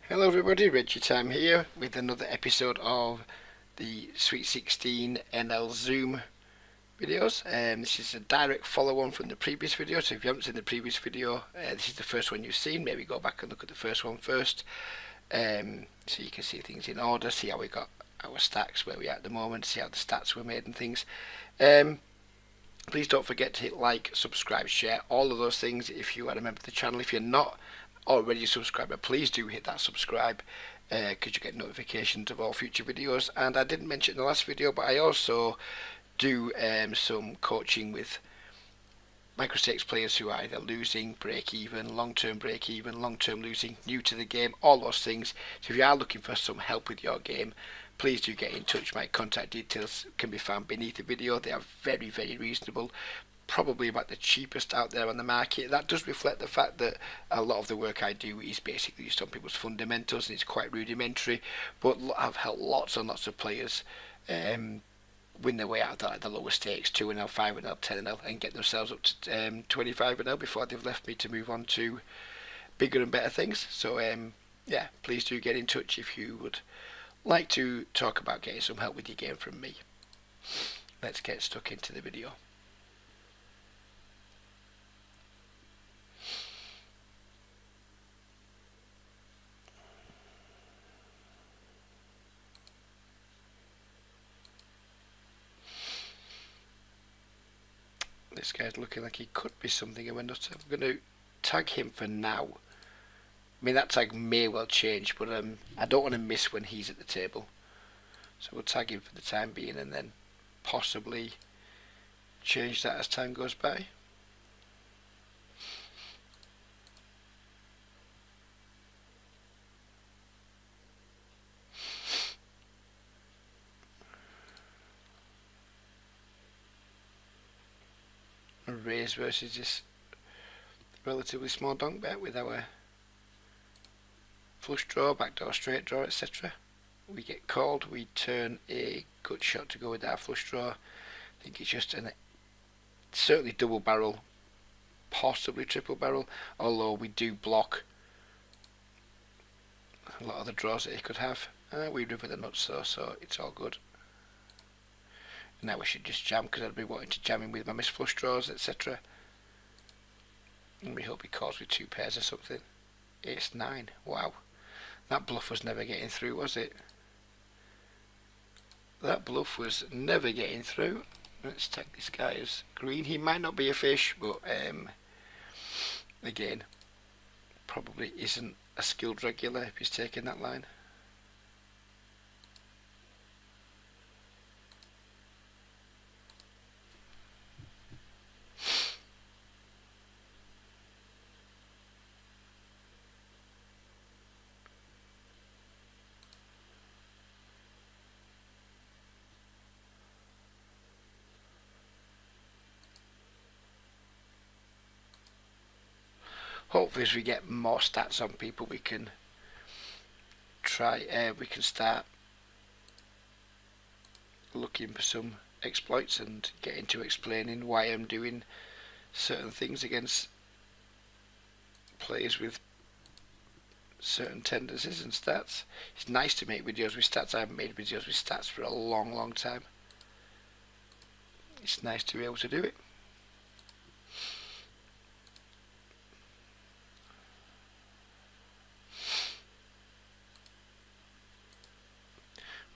Hello everybody, Reggie Time here with another episode of the Sweet 16 NL Zoom videos. This is a direct follow-on from the previous video, so if you haven't seen the previous video, this is the first one you've seen. Maybe go back and look at the first one first, so you can see things in order, see how we got our stacks, where we are at the moment, see how the stats were made and things. Please don't forget to hit like, subscribe, share, all of those things if you are a member of the channel. If you're not already a subscriber, please do hit that subscribe because you get notifications of all future videos. And I didn't mention in the last video, but I also do some coaching with microstakes players who are either losing, break even, long-term break even, long-term losing, new to the game, all those things. So if you are looking for some help with your game, please do get in touch. My contact details can be found beneath the video. They are very, very reasonable, probably about the cheapest out there on the market. That does reflect the fact that a lot of the work I do is basically just on people's fundamentals and it's quite rudimentary, but I've helped lots and lots of players win their way out of the lower stakes, 2-0, 5-0, 10-0, and get themselves up to 25-0 before they've left me to move on to bigger and better things. So yeah, please do get in touch if you would like to talk about getting some help with your game from me. Let's get stuck into the video. This guy's looking like he could be something of a nutter. I'm going to tag him for now. I mean, that tag may well change, but I don't want to miss when he's at the table. So we'll tag him for the time being and then possibly change that as time goes by. Raise versus this relatively small donk bet with our flush draw, backdoor straight draw, etc. We get called, we turn a gut shot to go with our flush draw. I think it's just certainly double barrel, possibly triple barrel, although we do block a lot of the draws that he could have. We river the nuts though, so it's all good. Now we should just jam, because I'd be wanting to jam in with my miss flush draws, etc. And we hope he calls with two pairs or something. Ace 9, wow. That bluff was never getting through, was it? That bluff was never getting through. Let's take this guy as green. He might not be a fish, but again, probably isn't a skilled regular if he's taking that line. Hopefully as we get more stats on people we can we can start looking for some exploits and get into explaining why I'm doing certain things against players with certain tendencies and stats. It's nice to make videos with stats. I haven't made videos with stats for a long time. It's nice to be able to do it.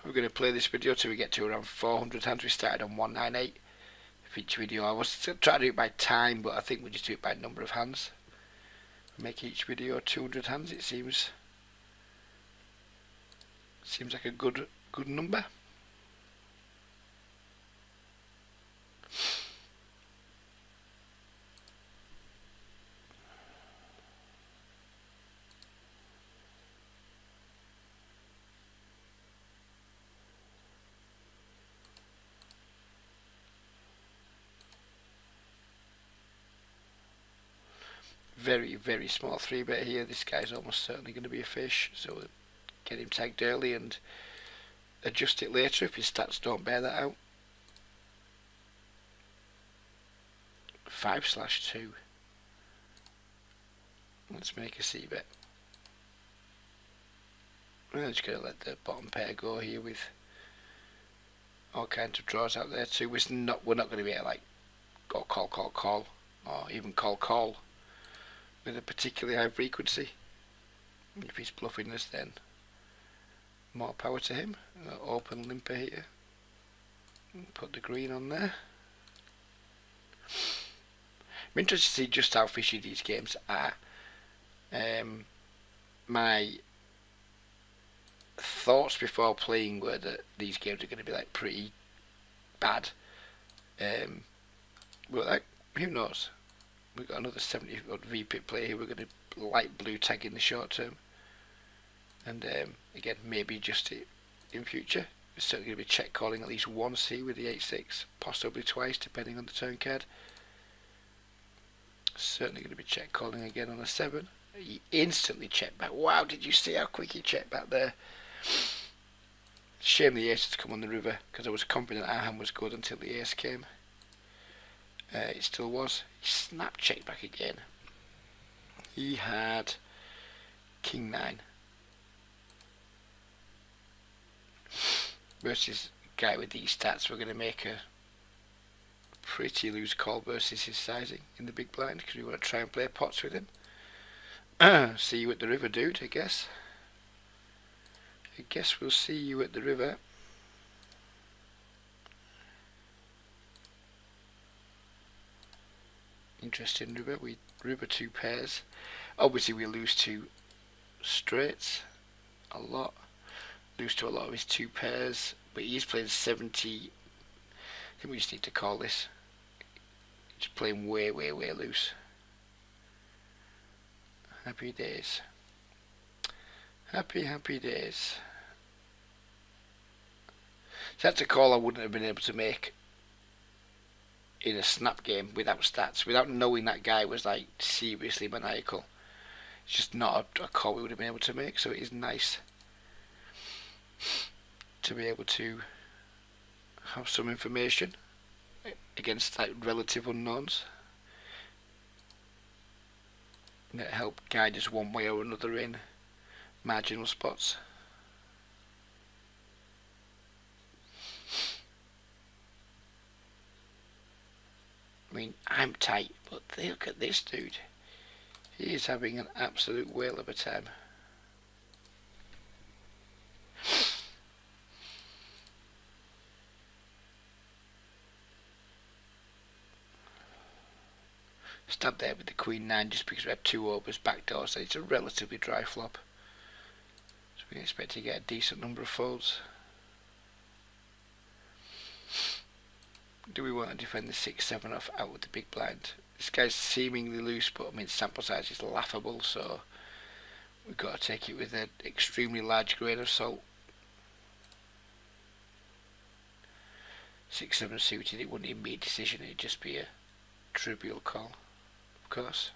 We're going to play this video till we get to around 400 hands. We started on 198 for each video. I was trying to do it by time, but I think we just do it by number of hands. Make each video 200 hands. It seems like a good number. Very small 3-bet here. This guy's almost certainly going to be a fish, so we'll get him tagged early and adjust it later if his stats don't bear that out. 5/2. Let's make a C-bet. I'm just going to let the bottom pair go here with all kinds of draws out there too. We're not going to be able to like go call, or even call with a particularly high frequency. If he's bluffing us, then more power to him. Open limper here. Put the green on there. I'm interested to see just how fishy these games are. My thoughts before playing were that these games are going to be like pretty bad. But like, who knows? We've got another 70 odd VPIP player here. We're going to light blue tag in the short term. And again, maybe just in future. We're certainly going to be check calling at least once here with the 8-6, possibly twice depending on the turn card. Certainly going to be check calling again on a 7. He instantly checked back. Wow, did you see how quick he checked back there? Shame the ace had come on the river, because I was confident our hand was good until the ace came. It still was. He snap checked back again. He had king 9 versus a guy with these stats. We're going to make a pretty loose call versus his sizing in the big blind, because we want to try and play pots with him. See you at the river, dude, I guess. I guess we'll see you at the river. Interesting river. We river 2 pairs. Obviously we lose to straights a lot. Lose to a lot of his 2 pairs. But he's playing 70. I think we just need to call this. He's playing way loose. Happy days. Happy days. So that's a call I wouldn't have been able to make in a snap game without stats, without knowing that guy was like seriously maniacal. It's just not a call we would have been able to make, so it is nice to be able to have some information against like relative unknowns that help guide us one way or another in marginal spots. I mean, I'm tight, but look at this dude. He is having an absolute whale of a time. Stab there with the queen 9 just because we have 2 overs backdoor, so it's a relatively dry flop. So we expect to get a decent number of folds. Do we want to defend the 6-7 off out with the big blind? This guy's seemingly loose, but I mean sample size is laughable, so we've got to take it with an extremely large grain of salt. 6-7 suited, it wouldn't even be a decision, it'd just be a trivial call, of course.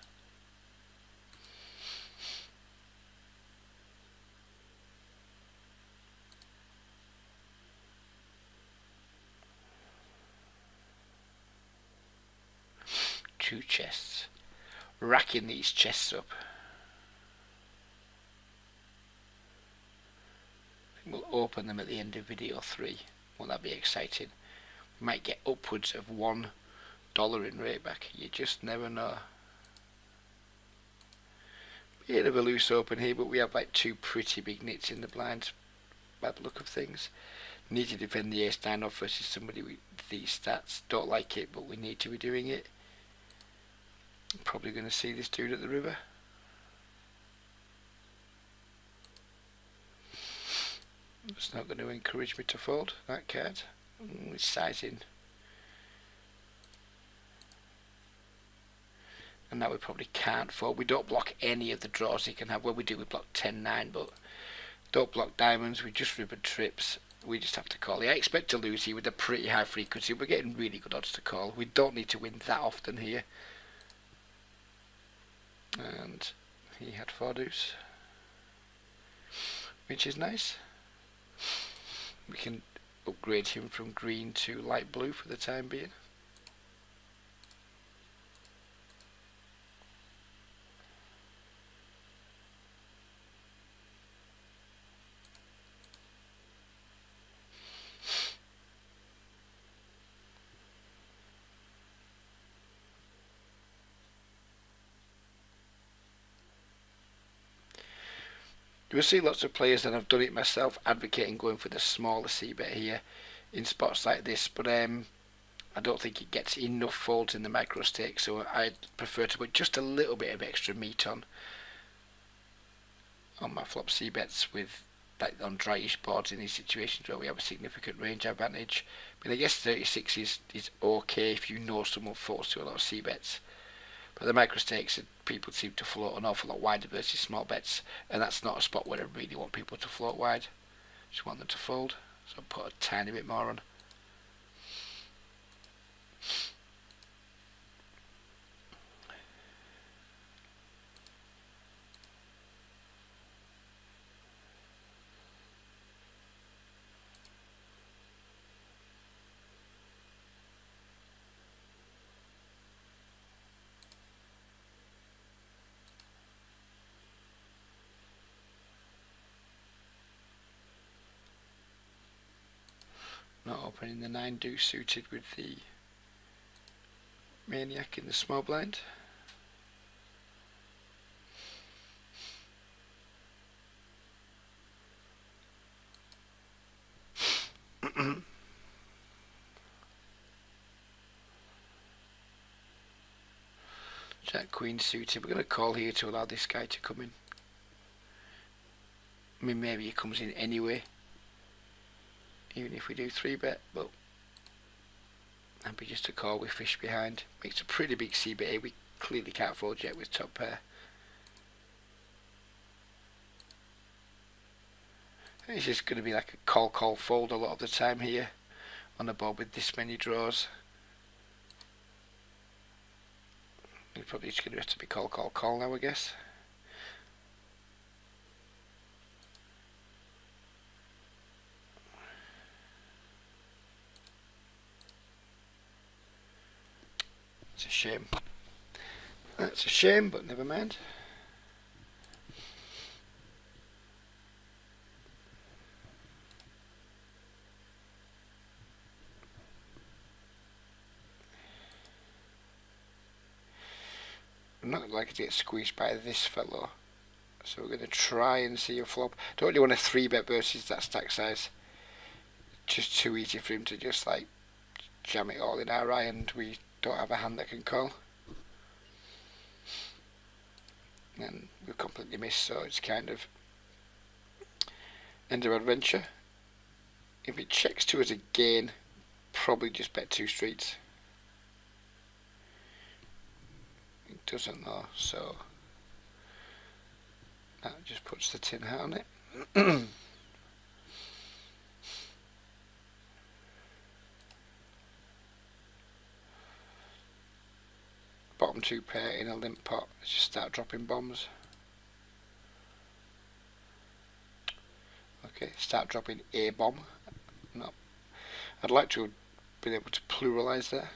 Two chests. Racking these chests up. We'll open them at the end of video 3. Won't that be exciting? We might get upwards of $1 in rate back. You just never know. Bit of a loose open here, but we have like 2 pretty big nits in the blind by the look of things. Need to defend the ace-9 off versus somebody with these stats. Don't like it, but we need to be doing it. I'm probably going to see this dude at the river. It's not going to encourage me to fold that card. It's sizing. And now we probably can't fold. We don't block any of the draws he can have. Well, we do, we block 10-9, but don't block diamonds. We just ribbon trips. We just have to call. I expect to lose here with a pretty high frequency. We're getting really good odds to call. We don't need to win that often here. And he had 4 deuce, which is nice. We can upgrade him from green to light blue for the time being. You will see lots of players, and I've done it myself, advocating going for the smaller c-bet here in spots like this, but I don't think it gets enough folds in the micro stake, so I prefer to put just a little bit of extra meat on my flop c-bets with on dryish boards in these situations where we have a significant range advantage. But I guess 36 is okay if you know someone folds to a lot of c-bets. But the micro stakes, people seem to float an awful lot wider versus small bets, and that's not a spot where I really want people to float wide. Just want them to fold, so I'll put a tiny bit more on. Not opening the 9 deuce suited with the maniac in the small blind. Jack queen suited. We're going to call here to allow this guy to come in. I mean, maybe he comes in anyway, even if we do 3-bet, but happy just to call with fish behind. Makes a pretty big c-bet here. We clearly can't fold yet with top pair. It's just going to be like a call fold a lot of the time here on a board with this many draws. It's probably just going to have to be call now, I guess. It's a shame. That's a shame, but never mind. I'm not likely to get squeezed by this fellow, so we're going to try and see a flop. Don't really want a 3-bet versus that stack size. Just too easy for him to just like jam it all in our eye, and we don't have a hand that can call. And we've completely missed, so it's kind of end of adventure. If it checks to us again, probably just bet 2 streets. It doesn't though, so that just puts the tin hat on it. Bottom 2 pair in a limp pot. Let's just start dropping bombs. Okay, start dropping a bomb. No, I'd like to have been able to pluralise there,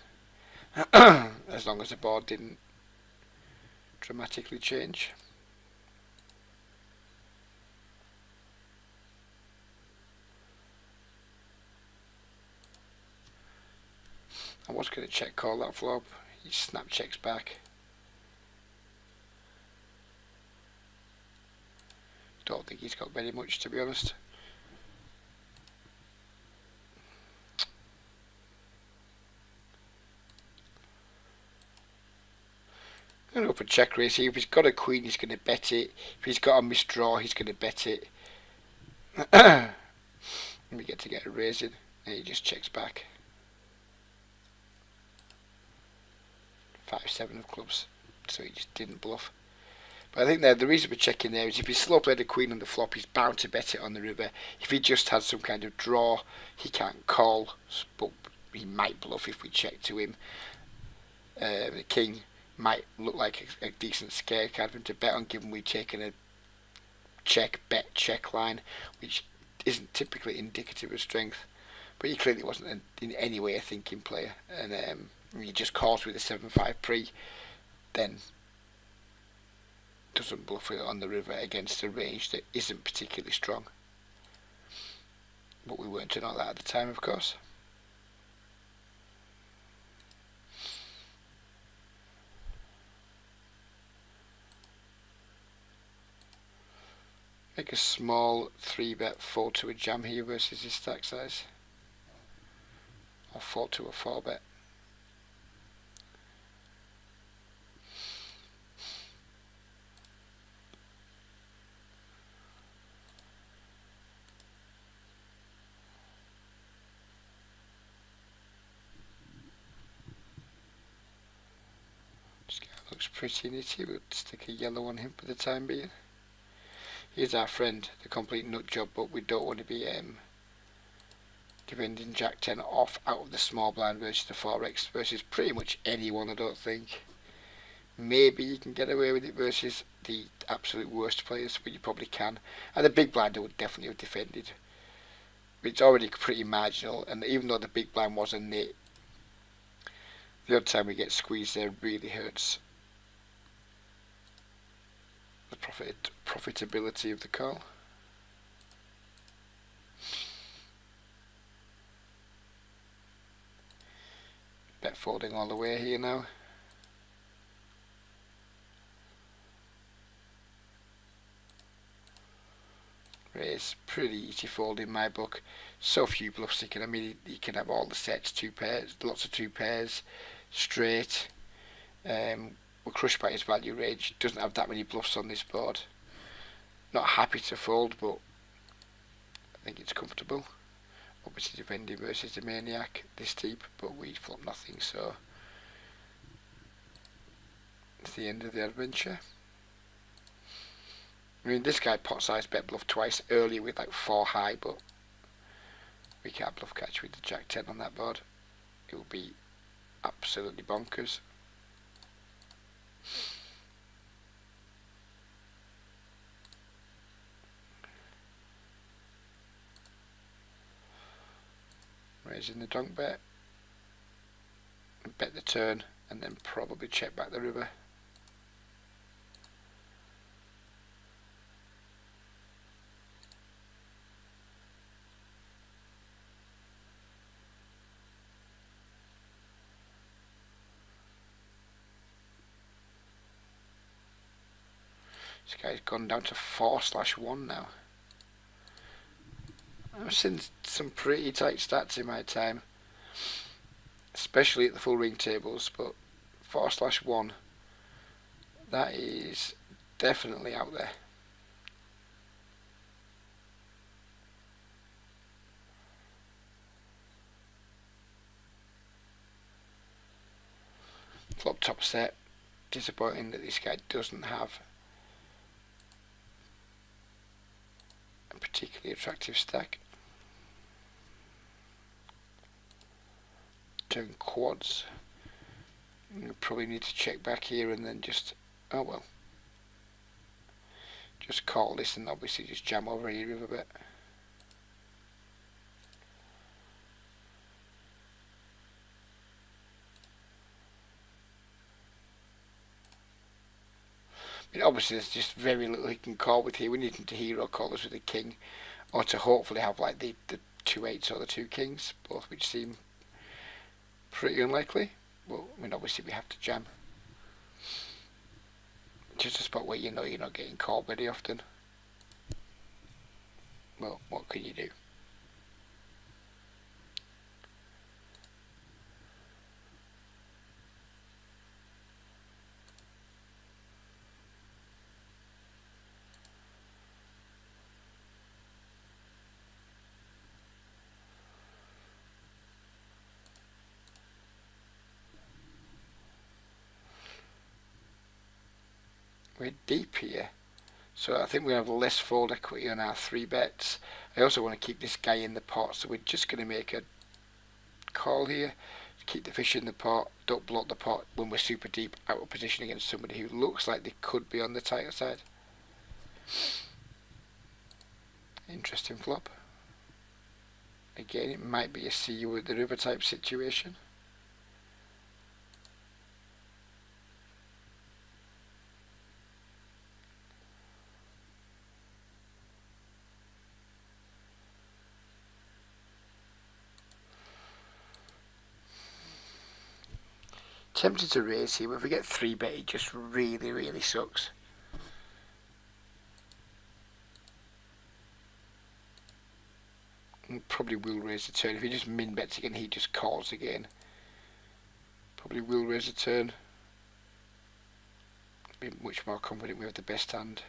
as long as the board didn't dramatically change. I was going to check call that flop. He snap checks back. Don't think he's got very much, to be honest. I'm going to open check raise here. If he's got a queen, he's going to bet it. If he's got a misdraw, he's going to bet it. And we get a raise in, and he just checks back. 5-7 of clubs, so he just didn't bluff. But I think the reason we're checking there is if he slow played a queen on the flop, he's bound to bet it on the river. If he just had some kind of draw, he can't call, but he might bluff if we check to him. The king might look like a decent scare card for him to bet on, given we've taken a check, bet, check line, which isn't typically indicative of strength. But he clearly wasn't in any way a thinking player, and he just calls with a 7-5 pre, then doesn't bluff it on the river against a range that isn't particularly strong. But we weren't to know that at the time, of course. Make a small 3-bet fold to a jam here versus his stack size. Or fold to a 4-bet. This guy looks pretty nitty. We'll stick a yellow on him for the time being. Here's our friend, the complete nut job, but we don't want to be defending Jack 10 off out of the small blind versus the 4x versus pretty much anyone, I don't think. Maybe you can get away with it versus the absolute worst players, but you probably can. And the big blind I would definitely have defended. But it's already pretty marginal, and even though the big blind was a nit, the odd time we get squeezed there really hurts the profitability of the call. Bet folding all the way here now. Raise, pretty easy fold in my book. So few bluffs you can. I mean, you can have all the sets, 2 pairs, lots of 2 pairs, straight. We're crushed by his value range. Doesn't have that many bluffs on this board. Not happy to fold, but I think it's comfortable. Obviously defending versus the maniac this deep, but we flop nothing, so it's the end of the adventure. I mean, this guy pot size bet bluff twice earlier with like 4 high, but we can't bluff catch with the Jack 10 on that board. It will be absolutely bonkers. Raising the donk bet, bet the turn, and then probably check back the river. This guy's gone down to 4/1 now. I've seen some pretty tight stats in my time, especially at the full ring tables, but 4/1, that is definitely out there. Flop top set, disappointing that this guy doesn't have a particularly attractive stack. Turn quads. You probably need to check back here and then just, oh well, just call this and obviously just jam over here a bit. I mean, obviously there's just very little he can call with here. We need him to hero call us with a king, or to hopefully have like the 2 8s or the 2 kings, both which seem pretty unlikely. Well, I mean, obviously we have to jam. Just a spot where you know you're not getting called very often. Well, what can you do? We're deep here, so I think we have less fold equity on our 3 bets. I also want to keep this guy in the pot, so we're just going to make a call here. Keep the fish in the pot, don't block the pot when we're super deep out of position against somebody who looks like they could be on the tighter side. Interesting flop. Again, it might be a see you with the river type situation. Tempted to raise here, but if we get 3 bet, it just really sucks. Probably will raise the turn. If he just min bets again, he just calls again. Probably will raise the turn. Be much more confident we have the best hand.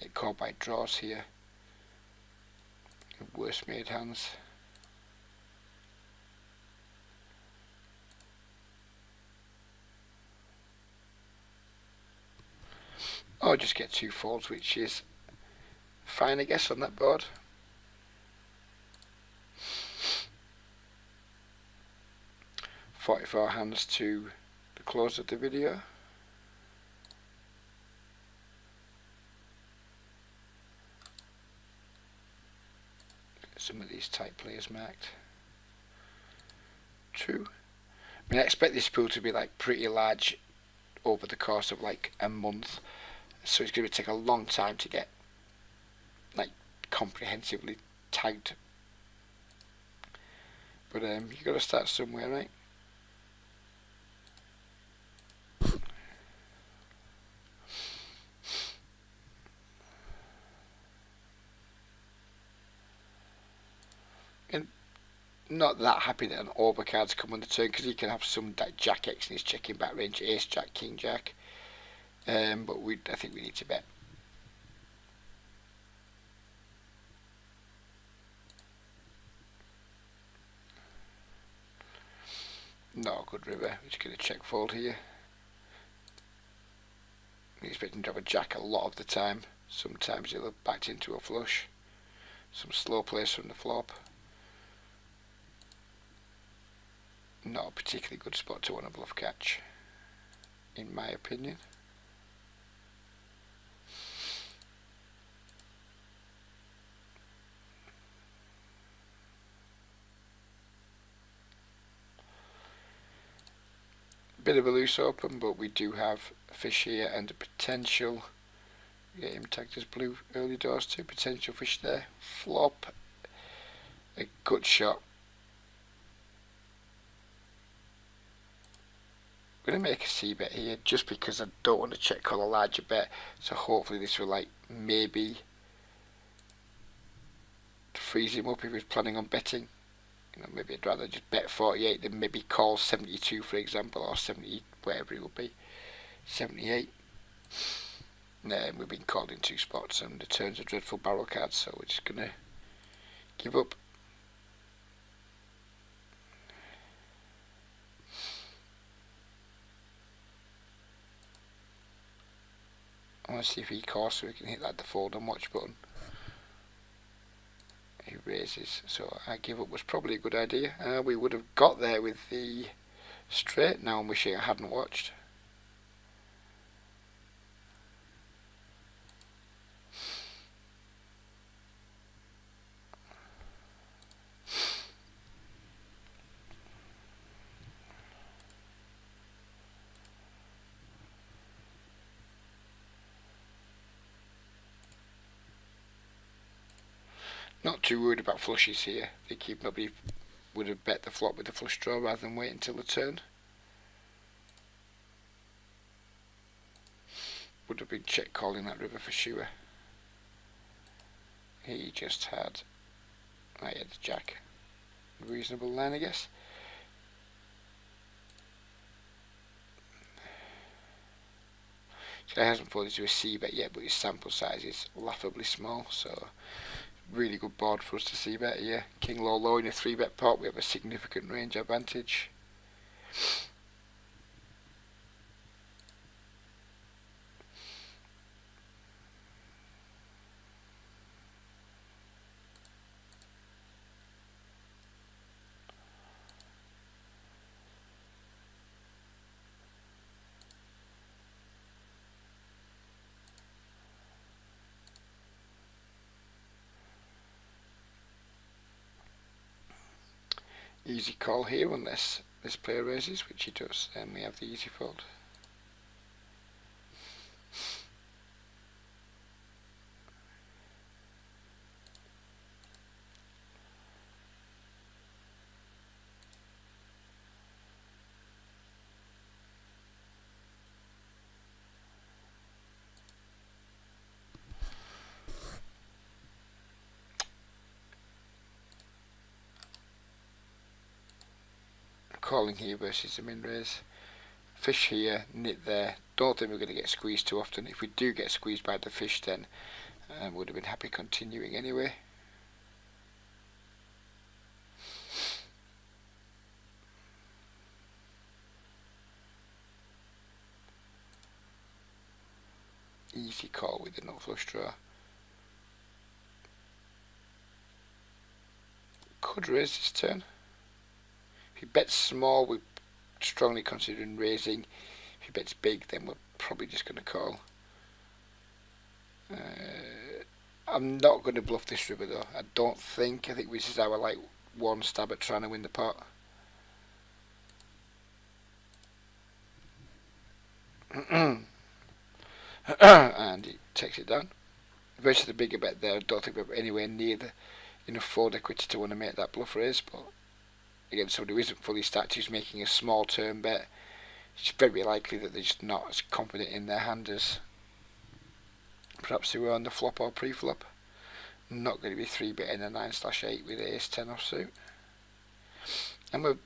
Get caught by draws here. Worst made hands. Or just get 2 folds, which is fine, I guess, on that board. "44 hands to the close of the video. Get some of these tight players marked. 2. I mean, I expect this pool to be like pretty large over the course of like a month, so it's going to take a long time to get like comprehensively tagged. But you got to start somewhere, right? And not that happy that an overcard's come on the turn, because he can have some Jack X in his checking back range, Ace Jack, King Jack. But I think we need to bet. Not a good river. We're just going to check fold here. I'm expecting to have a jack a lot of the time. Sometimes he'll have backed into a flush. Some slow plays from the flop. Not a particularly good spot to want a bluff catch, in my opinion. Bit of a loose open, but we do have a fish here and a potential. Get him tagged as blue early doors too. Potential fish there. Flop. A good shot. I'm going to make a C bet here just because I don't want to check call a larger bet. So hopefully this will like maybe freeze him up if he's planning on betting. You know, maybe I'd rather just bet 48 than maybe call 72, for example, or 70, whatever it would be. 78. We've been called in 2 spots, and the turn's a dreadful barrel card, so we're just gonna give up. I want to see if he calls so we can hit like the fold and watch button. He raises, so I give up was probably a good idea. We would have got there with the straight. Now I'm wishing I hadn't watched. Not too worried about flushes here. I think he probably would have bet the flop with the flush draw rather than wait until the turn. Would have been check calling that river for sure. He just had, I had a jack. Reasonable line, I guess. So he hasn't folded to a C bet yet, but his sample size is laughably small, so really good board for us to see bet here. King low low in a 3-bet pot, we have a significant range advantage. Easy call here unless this player raises, which he does, then we have the easy fold. calling here versus the min raise. Fish here, nit there. Don't think we're going to get squeezed too often. If we do get squeezed by the fish, then would have been happy continuing anyway. Easy call with the no flush draw. Could raise this turn. If he bets small, we're strongly considering raising. If he bets big, then we're probably just going to call. I'm not going to bluff this river though. I don't think. I think this is our like one stab at trying to win the pot. And he takes it down. Versus the bigger bet there, I don't think we're anywhere near the enough forward equity to want to make that bluff raise, but again, somebody who isn't fully stacked who's making a small turn bet, it's very likely that they're just not as confident in their hand as perhaps they were on the flop or pre-flop. Not going to be 3-betting a 9/8 with ace 10 offsuit. And we're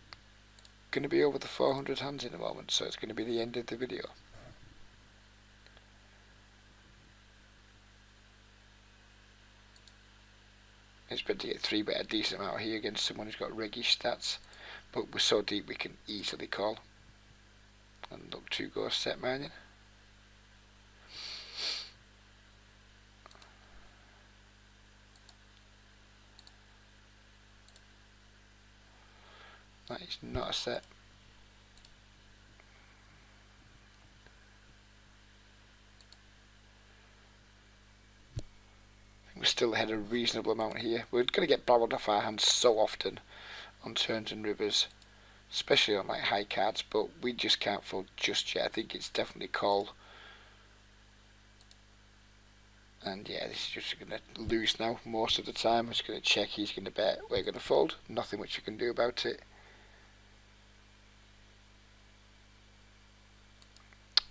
going to be over the 400 hands in a moment, so it's going to be the end of the video. Expect to get 3-bet a decent amount here against someone who's got reggish stats, but we're so deep we can easily call. And look, 2 goes set mining. That is not a set. We're still ahead a reasonable amount here. We're going to get barreled off our hands so often on turns and rivers, especially on like high cards, but we just can't fold just yet. I think it's definitely call. And yeah, this is just going to lose now most of the time. It's going to check, he's going to bet, we're going to fold. Nothing much you can do about it.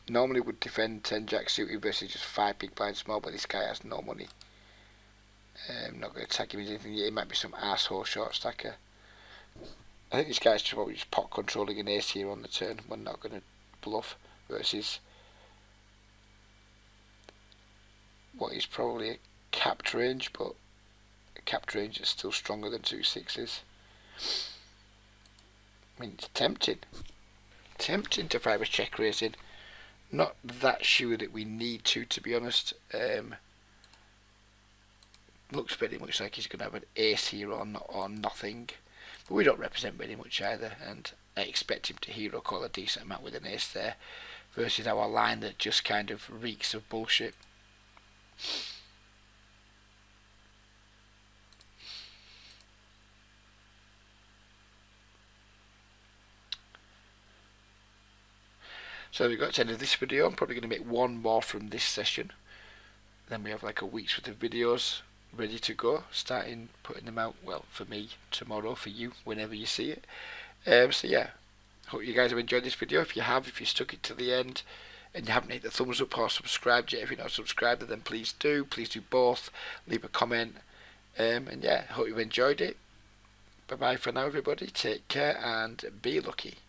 Normally would defend 10 jack suited versus just 5 big blind small, but this guy has no money. I'm not going to attack him as anything yet. He might be some asshole short stacker. I think this guy's probably just pot controlling an ace here on the turn. We're not going to bluff versus what is probably a capped range, but a capped range is still stronger than 2 6s. I mean, it's tempting. Tempting to 5 check raising. Not that sure that we need to be honest. Looks pretty much like he's going to have an ace here or nothing, but we don't represent very much either, and I expect him to hero call a decent amount with an ace there versus our line that just kind of reeks of bullshit. So we've got to the end of this video. I'm probably going to make one more from this session, then we have like a week's worth of videos ready to go, starting putting them out, well, for me tomorrow, for you whenever you see it. So yeah, hope you guys have enjoyed this video. If you have, if you stuck it to the end and you haven't hit the thumbs up or subscribed yet, if you're not subscribed, then please do both, leave a comment, and yeah, hope you've enjoyed it. Bye bye for now everybody, take care and be lucky.